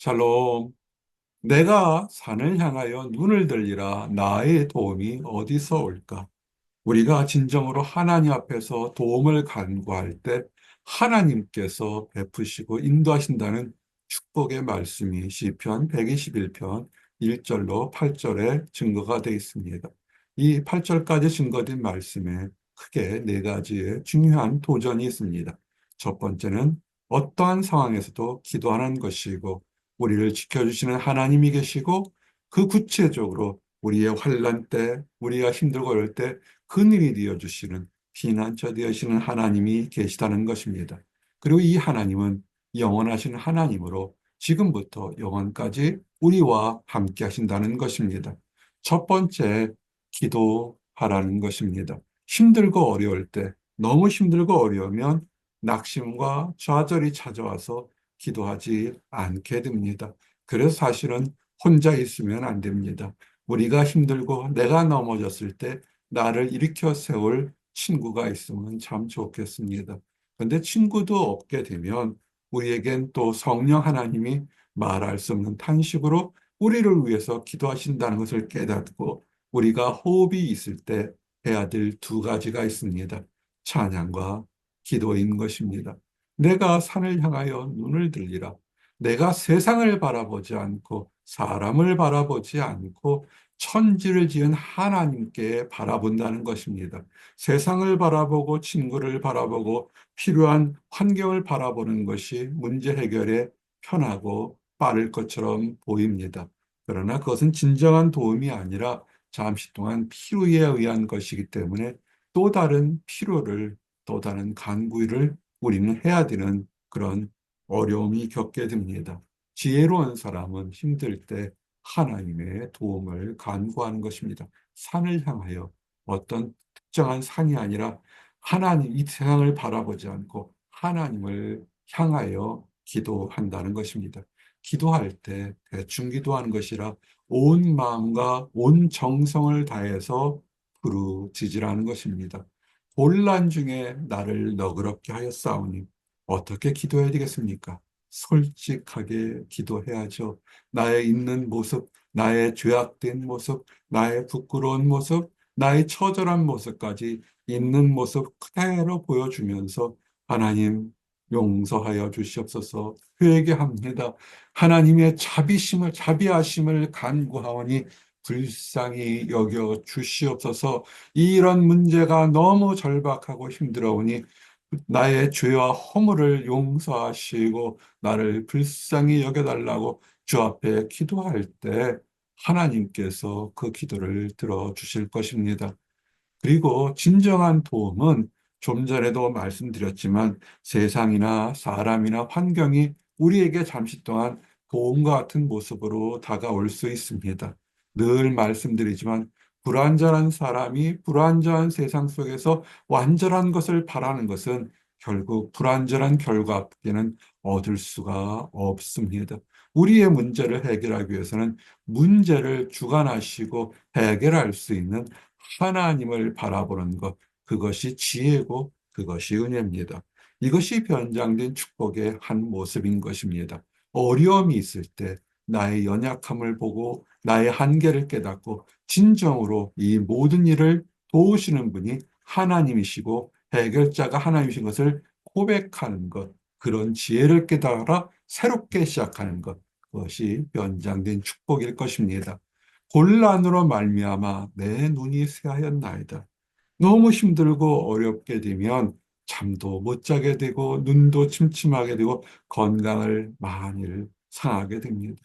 샬롬. 내가 산을 향하여 눈을 들리라. 나의 도움이 어디서 올까? 우리가 진정으로 하나님 앞에서 도움을 간구할 때 하나님께서 베푸시고 인도하신다는 축복의 말씀이 시편 121편 1절로 8절에 증거가 되어 있습니다. 이 8절까지 증거된 말씀에 크게 네 가지의 중요한 도전이 있습니다. 첫 번째는 어떠한 상황에서도 기도하는 것이고, 우리를 지켜주시는 하나님이 계시고, 그 구체적으로 우리의 환난 때, 우리가 힘들고 어려울 때 그늘이 되어주시는 피난처 되어주시는 하나님이 계시다는 것입니다. 그리고 이 하나님은 영원하신 하나님으로 지금부터 영원까지 우리와 함께 하신다는 것입니다. 첫 번째, 기도하라는 것입니다. 힘들고 어려울 때, 너무 힘들고 어려우면 낙심과 좌절이 찾아와서 기도하지 않게 됩니다. 그래서 사실은 혼자 있으면 안 됩니다. 우리가 힘들고 내가 넘어졌을 때 나를 일으켜 세울 친구가 있으면 참 좋겠습니다. 그런데 친구도 없게 되면 우리에겐 또 성령 하나님이 말할 수 없는 탄식으로 우리를 위해서 기도하신다는 것을 깨닫고, 우리가 호흡이 있을 때 해야 될 두 가지가 있습니다. 찬양과 기도인 것입니다. 내가 산을 향하여 눈을 들리라. 내가 세상을 바라보지 않고 사람을 바라보지 않고 천지를 지은 하나님께 바라본다는 것입니다. 세상을 바라보고 친구를 바라보고 필요한 환경을 바라보는 것이 문제 해결에 편하고 빠를 것처럼 보입니다. 그러나 그것은 진정한 도움이 아니라 잠시 동안 피로에 의한 것이기 때문에 또 다른 피로를, 또 다른 간구를 우리는 해야 되는 그런 어려움이 겪게 됩니다. 지혜로운 사람은 힘들 때 하나님의 도움을 간구하는 것입니다. 산을 향하여, 어떤 특정한 산이 아니라 하나님, 이 세상을 바라보지 않고 하나님을 향하여 기도한다는 것입니다. 기도할 때 대충 기도하는 것이라 온 마음과 온 정성을 다해서 부르짖으라는 것입니다. 혼란 중에 나를 너그럽게 하였사오니 어떻게 기도해야 되겠습니까? 솔직하게 기도해야죠. 나의 있는 모습, 나의 죄악된 모습, 나의 부끄러운 모습, 나의 처절한 모습까지 있는 모습 그대로 보여주면서 하나님 용서하여 주시옵소서, 회개합니다. 하나님의 자비하심을 간구하오니 불쌍히 여겨 주시옵소서. 이런 문제가 너무 절박하고 힘들어오니 나의 죄와 허물을 용서하시고 나를 불쌍히 여겨달라고 주 앞에 기도할 때 하나님께서 그 기도를 들어주실 것입니다. 그리고 진정한 도움은 좀 전에도 말씀드렸지만 세상이나 사람이나 환경이 우리에게 잠시 동안 도움과 같은 모습으로 다가올 수 있습니다. 늘 말씀드리지만 불완전한 사람이 불완전한 세상 속에서 완전한 것을 바라는 것은 결국 불완전한 결과밖에는 얻을 수가 없습니다. 우리의 문제를 해결하기 위해서는 문제를 주관하시고 해결할 수 있는 하나님을 바라보는 것, 그것이 지혜고 그것이 은혜입니다. 이것이 변장된 축복의 한 모습인 것입니다. 어려움이 있을 때 나의 연약함을 보고 나의 한계를 깨닫고 진정으로 이 모든 일을 도우시는 분이 하나님이시고 해결자가 하나님이신 것을 고백하는 것, 그런 지혜를 깨달아 새롭게 시작하는 것, 그것이 변장된 축복일 것입니다. 곤란으로 말미암아 내 눈이 쇠하였나이다. 너무 힘들고 어렵게 되면 잠도 못 자게 되고 눈도 침침하게 되고 건강을 많이 상하게 됩니다.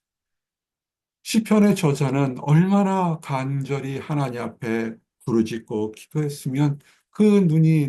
시편의 저자는 얼마나 간절히 하나님 앞에 부르짖고 기도했으면 그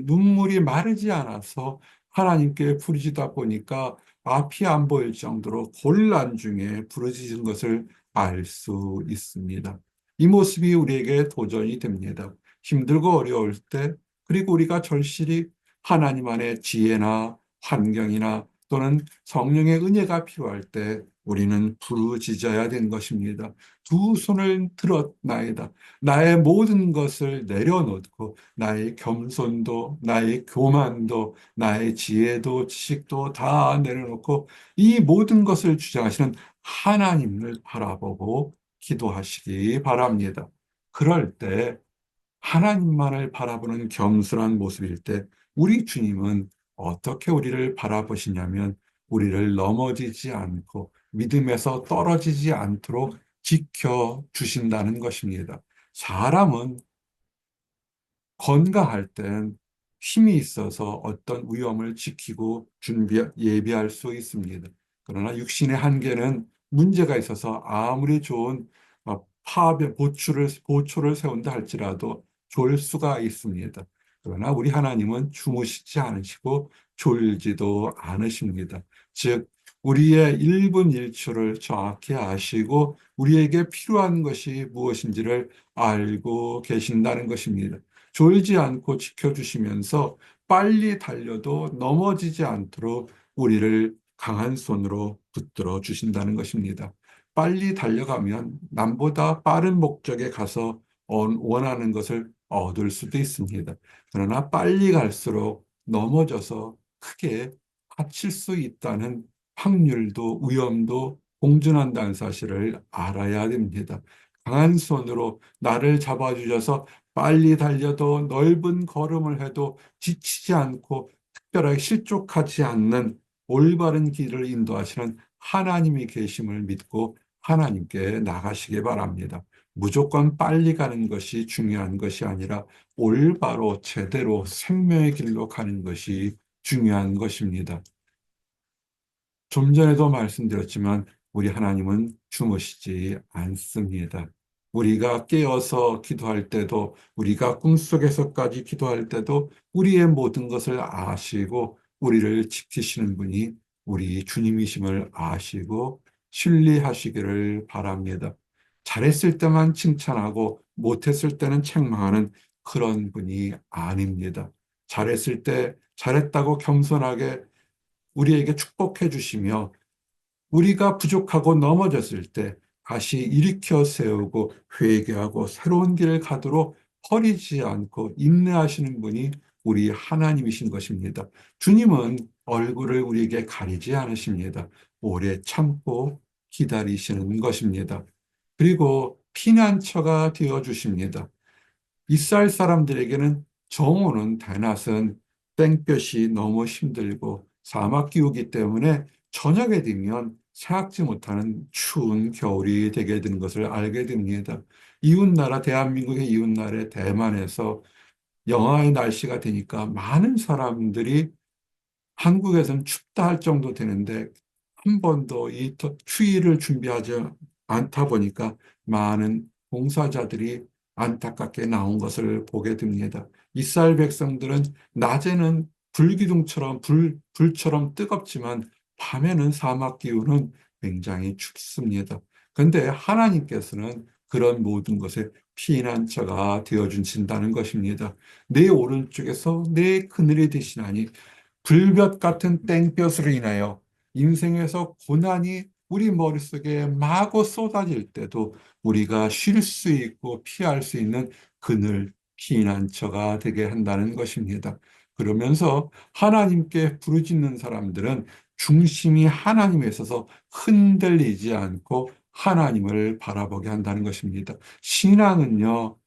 눈물이 마르지 않아서 하나님께 부르짖다 보니까 앞이 안 보일 정도로 곤란 중에 부르짖은 것을 알 수 있습니다. 이 모습이 우리에게 도전이 됩니다. 힘들고 어려울 때, 그리고 우리가 절실히 하나님 안에 지혜나 환경이나 또는 성령의 은혜가 필요할 때 우리는 부르짖어야 된 것입니다. 두 손을 들었나이다. 나의 모든 것을 내려놓고 나의 겸손도, 나의 교만도, 나의 지혜도, 지식도 다 내려놓고 이 모든 것을 주장하시는 하나님을 바라보고 기도하시기 바랍니다. 그럴 때 하나님만을 바라보는 겸손한 모습일 때 우리 주님은 어떻게 우리를 바라보시냐면 우리를 넘어지지 않고 믿음에서 떨어지지 않도록 지켜주신다는 것입니다. 사람은 건강할 땐 힘이 있어서 어떤 위험을 지키고 예비할 수 있습니다. 그러나 육신의 한계는 문제가 있어서 아무리 좋은 보초를 세운다 할지라도 졸 수가 있습니다. 그러나 우리 하나님은 주무시지 않으시고 졸지도 않으십니다. 즉, 우리의 1분 1초를 정확히 아시고 우리에게 필요한 것이 무엇인지를 알고 계신다는 것입니다. 졸지 않고 지켜주시면서 빨리 달려도 넘어지지 않도록 우리를 강한 손으로 붙들어 주신다는 것입니다. 빨리 달려가면 남보다 빠른 목적에 가서 원하는 것을 얻을 수도 있습니다. 그러나 빨리 갈수록 넘어져서 크게 다칠 수 있다는 확률도 위험도 공존한다는 사실을 알아야 됩니다. 강한 손으로 나를 잡아주셔서 빨리 달려도 넓은 걸음을 해도 지치지 않고 특별하게 실족하지 않는 올바른 길을 인도하시는 하나님이 계심을 믿고 하나님께 나가시기 바랍니다. 무조건 빨리 가는 것이 중요한 것이 아니라 올바로 제대로 생명의 길로 가는 것이 중요한 것입니다. 좀 전에도 말씀드렸지만 우리 하나님은 주무시지 않습니다. 우리가 깨어서 기도할 때도 우리가 꿈속에서까지 기도할 때도 우리의 모든 것을 아시고 우리를 지키시는 분이 우리 주님이심을 아시고 신뢰하시기를 바랍니다. 잘했을 때만 칭찬하고 못했을 때는 책망하는 그런 분이 아닙니다. 잘했을 때 잘했다고 겸손하게 우리에게 축복해 주시며 우리가 부족하고 넘어졌을 때 다시 일으켜 세우고 회개하고 새로운 길을 가도록 버리지 않고 인내하시는 분이 우리 하나님이신 것입니다. 주님은 얼굴을 우리에게 가리지 않으십니다. 오래 참고 기다리시는 것입니다. 그리고 피난처가 되어 주십니다. 이스라엘 사람들에게는 정오는 대낮은 땡볕이 너무 힘들고 사막 기후기 때문에 저녁에 되면 생각지 못하는 추운 겨울이 되게 된 것을 알게 됩니다. 이웃나라, 대한민국의 이웃나라 대만에서 영하의 날씨가 되니까 많은 사람들이 한국에서는 춥다 할 정도 되는데 한 번도 이 추위를 준비하지 않다 보니까 많은 봉사자들이 안타깝게 나온 것을 보게 됩니다. 이스라엘 백성들은 낮에는 불처럼 뜨겁지만 밤에는 사막 기후는 굉장히 춥습니다. 그런데 하나님께서는 그런 모든 것에 피난처가 되어 주신다는 것입니다. 내 오른쪽에서 내 그늘이 되시나니 불볕 같은 땡볕으로 인하여 인생에서 고난이 우리 머릿속에 마구 쏟아질 때도 우리가 쉴 수 있고 피할 수 있는 그늘 피난처가 되게 한다는 것입니다. 그러면서 하나님께 부르짖는 사람들은 중심이 하나님에 있어서 흔들리지 않고 하나님을 바라보게 한다는 것입니다. 신앙은요,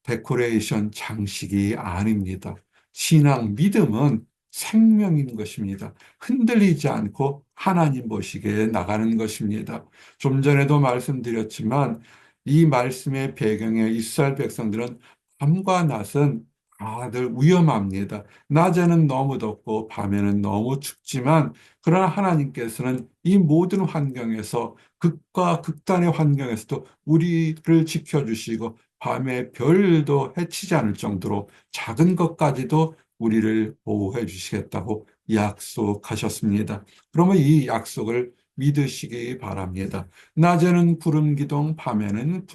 데코레이션 장식이 아닙니다. 신앙, 믿음은 생명인 것입니다. 흔들리지 않고 하나님 보시기에 나가는 것입니다. 좀 전에도 말씀드렸지만 이 말씀의 배경에 이스라엘 백성들은 밤과 낮은 다들 위험합니다. 낮에는 너무 덥고 밤에는 너무 춥지만 그러나 하나님께서는 이 모든 환경에서 극과 극단의 환경에서도 우리를 지켜주시고 밤에 별도 해치지 않을 정도로 작은 것까지도 우리를 보호해 주시겠다고 약속하셨습니다. 그러면 이 약속을 믿으시기 바랍니다. 낮에는 구름 기둥, 밤에는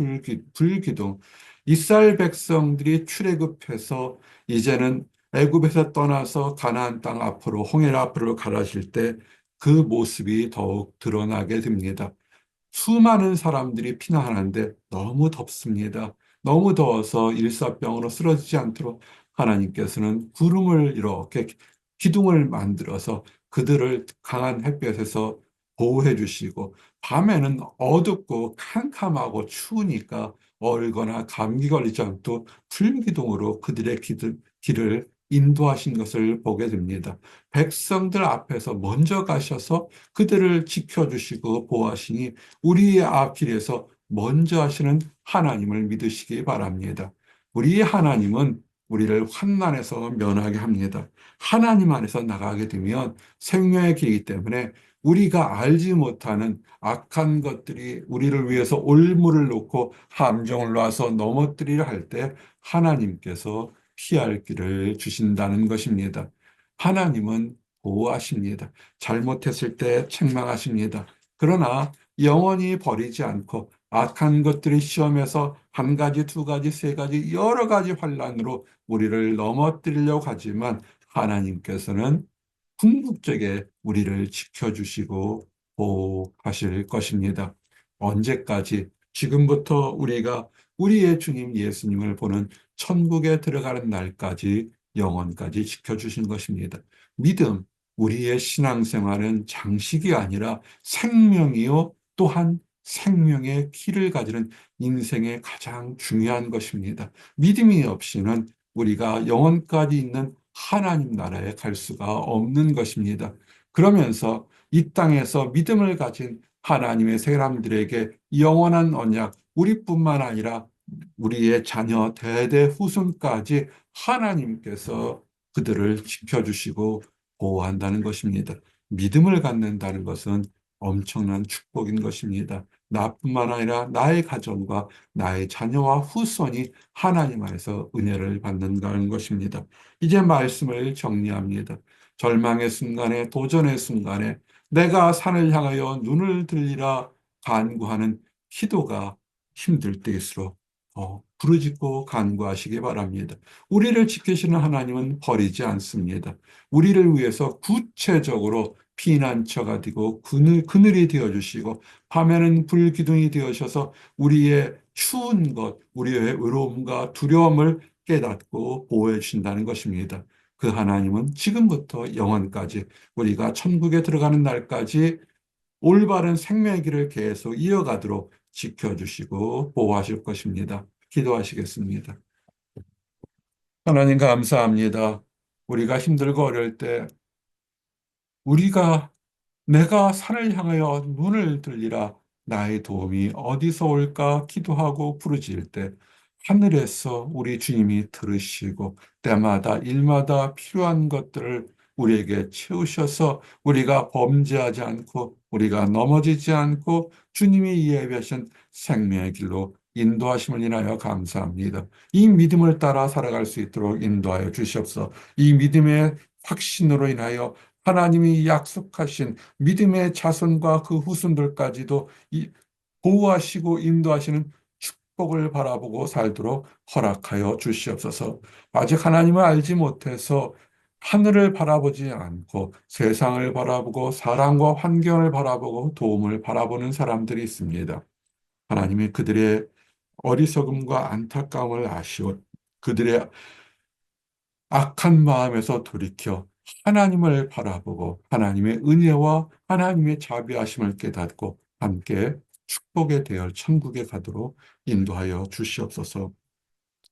불기둥. 이스라엘 백성들이 출애굽해서 이제는 애굽에서 떠나서 가나안 땅 앞으로 홍해 앞으로 가라실 때 그 모습이 더욱 드러나게 됩니다. 수많은 사람들이 피난하는데 너무 덥습니다. 너무 더워서 일사병으로 쓰러지지 않도록 하나님께서는 구름을 이렇게 기둥을 만들어서 그들을 강한 햇볕에서 보호해 주시고, 밤에는 어둡고 캄캄하고 추우니까 얼거나 감기 걸리지 않도록 불기둥으로 그들의 길을 인도하신 것을 보게 됩니다. 백성들 앞에서 먼저 가셔서 그들을 지켜주시고 보호하시니 우리의 앞길에서 먼저 하시는 하나님을 믿으시기 바랍니다. 우리의 하나님은 우리를 환난에서 면하게 합니다. 하나님 안에서 나가게 되면 생명의 길이기 때문에 우리가 알지 못하는 악한 것들이 우리를 위해서 올무를 놓고 함정을 놔서 넘어뜨리려 할 때 하나님께서 피할 길을 주신다는 것입니다. 하나님은 보호하십니다. 잘못했을 때 책망하십니다. 그러나 영원히 버리지 않고 악한 것들이 시험에서 한 가지, 두 가지, 세 가지, 여러 가지 환란으로 우리를 넘어뜨리려고 하지만 하나님께서는 궁극적에 우리를 지켜주시고 보호하실 것입니다. 언제까지? 지금부터 우리가 우리의 주님 예수님을 보는 천국에 들어가는 날까지 영원까지 지켜주신 것입니다. 믿음, 우리의 신앙생활은 장식이 아니라 생명이요, 또한 생명의 키를 가지는 인생의 가장 중요한 것입니다. 믿음이 없이는 우리가 영원까지 있는 하나님 나라에 갈 수가 없는 것입니다. 그러면서 이 땅에서 믿음을 가진 하나님의 사람들에게 영원한 언약, 우리뿐만 아니라 우리의 자녀 대대 후손까지 하나님께서 그들을 지켜주시고 보호한다는 것입니다. 믿음을 갖는다는 것은 엄청난 축복인 것입니다. 나뿐만 아니라 나의 가정과 나의 자녀와 후손이 하나님 안에서 은혜를 받는다는 것입니다. 이제 말씀을 정리합니다. 절망의 순간에, 도전의 순간에 내가 산을 향하여 눈을 들리라 간구하는 기도가 힘들 때일수록 부르짖고 간구하시기 바랍니다. 우리를 지키시는 하나님은 버리지 않습니다. 우리를 위해서 구체적으로 피난처가 되고 그늘이 되어주시고, 밤에는 불기둥이 되어셔서 우리의 추운 것, 우리의 외로움과 두려움을 깨닫고 보호해 주신다는 것입니다. 그 하나님은 지금부터 영원까지, 우리가 천국에 들어가는 날까지 올바른 생명의 길을 계속 이어가도록 지켜주시고 보호하실 것입니다. 기도하시겠습니다. 하나님 감사합니다. 우리가 힘들고 어려울 때 우리가 내가 산을 향하여 눈을 들리라 나의 도움이 어디서 올까 기도하고 부르짖을 때 하늘에서 우리 주님이 들으시고 때마다 일마다 필요한 것들을 우리에게 채우셔서 우리가 범죄하지 않고 우리가 넘어지지 않고 주님이 예비하신 생명의 길로 인도하심을 인하여 감사합니다. 이 믿음을 따라 살아갈 수 있도록 인도하여 주시옵소서. 이 믿음의 확신으로 인하여 하나님이 약속하신 믿음의 자손과 그 후손들까지도 보호하시고 인도하시는 축복을 바라보고 살도록 허락하여 주시옵소서. 아직 하나님을 알지 못해서 하늘을 바라보지 않고 세상을 바라보고 사람과 환경을 바라보고 도움을 바라보는 사람들이 있습니다. 하나님이 그들의 어리석음과 안타까움을 아시오. 그들의 악한 마음에서 돌이켜 하나님을 바라보고 하나님의 은혜와 하나님의 자비하심을 깨닫고 함께 축복의 대열 천국에 가도록 인도하여 주시옵소서.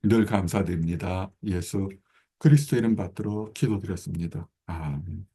늘 감사드립니다. 예수 그리스도 이름 받들어 기도드렸습니다. 아멘.